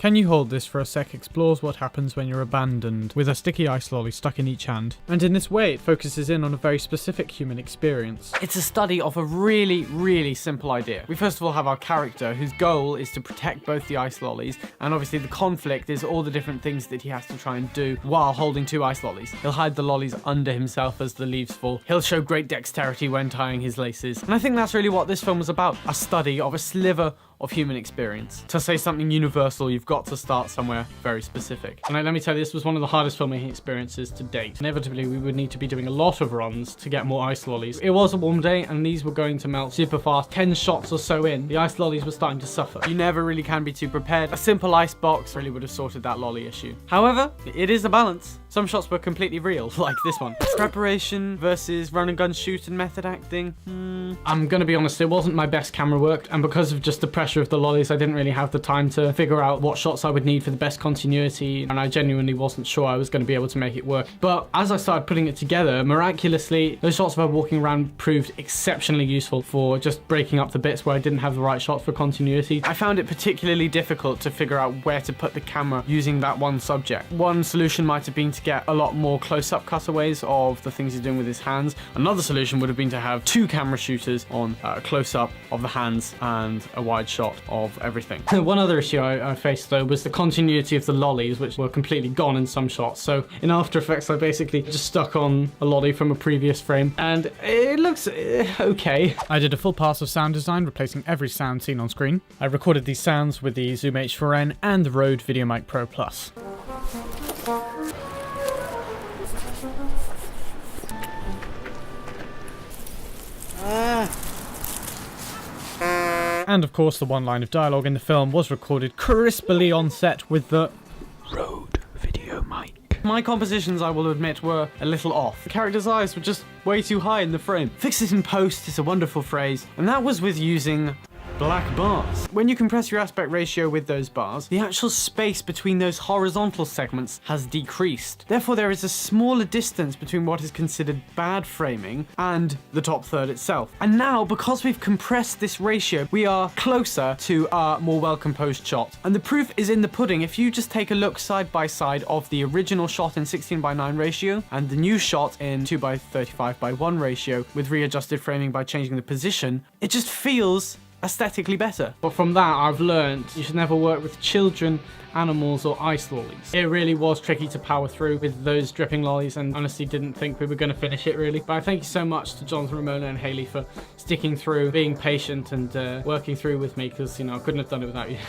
Can You Hold This for a Sec explores what happens when you're abandoned, with a sticky ice lolly stuck in each hand. And in this way, it focuses in on a very specific human experience. It's a study of a really simple idea. We first of all have our character, whose goal is to protect both the ice lollies, and obviously the conflict is all the different things that he has to try and do while holding 2 ice lollies. He'll hide the lollies under himself as the leaves fall. He'll show great dexterity when tying his laces. And I think that's really what this film was about. A study of a sliver of human experience. To say something universal, you've got to start somewhere very specific. And let me tell you, this was one of the hardest filmmaking experiences to date. Inevitably, we would need to be doing a lot of runs to get more ice lollies. It was a warm day, and these were going to melt super fast. 10 shots or so in, the ice lollies were starting to suffer. You never really can be too prepared. A simple ice box really would have sorted that lolly issue. However, it is a balance. Some shots were completely real, like this one. Preparation versus run and gun shoot and method acting. I'm gonna be honest, it wasn't my best camera work, and because of just the pressure of the lollies, I didn't really have the time to figure out what shots I would need for the best continuity, and I genuinely wasn't sure I was going to be able to make it work. But as I started putting it together, miraculously, those shots of her walking around proved exceptionally useful for just breaking up the bits where I didn't have the right shots for continuity. I found it particularly difficult to figure out where to put the camera using that one subject. One solution might have been to get a lot more close-up cutaways of the things he's doing with his hands. Another solution would have been to have 2 camera shooters on a close-up of the hands and a wide shot of everything. One other issue I faced though was the continuity of the lollies, which were completely gone in some shots. So in After Effects, I basically just stuck on a lolly from a previous frame, and it looks okay. I did a full pass of sound design, replacing every sound seen on screen. I recorded these sounds with the Zoom H4n and the Rode VideoMic Pro Plus. And of course, the one line of dialogue in the film was recorded crisply on set with the Rode VideoMic. My compositions, I will admit, were a little off. The character's eyes were just way too high in the frame. Fix it in post is a wonderful phrase, and that was with using black bars. When you compress your aspect ratio with those bars, the actual space between those horizontal segments has decreased. Therefore, there is a smaller distance between what is considered bad framing and the top third itself. And now, because we've compressed this ratio, we are closer to a more well-composed shot. And the proof is in the pudding. If you just take a look side by side of the original shot in 16:9 ratio and the new shot in 2:35:1 ratio with readjusted framing by changing the position, it just feels aesthetically better. But from that, I've learned you should never work with children, animals, or ice lollies. It really was tricky to power through with those dripping lollies, and honestly didn't think we were going to finish it really. But I thank you so much to Jonathan, Ramona, and Haley for sticking through, being patient, and working through with me, because, you know, I couldn't have done it without you.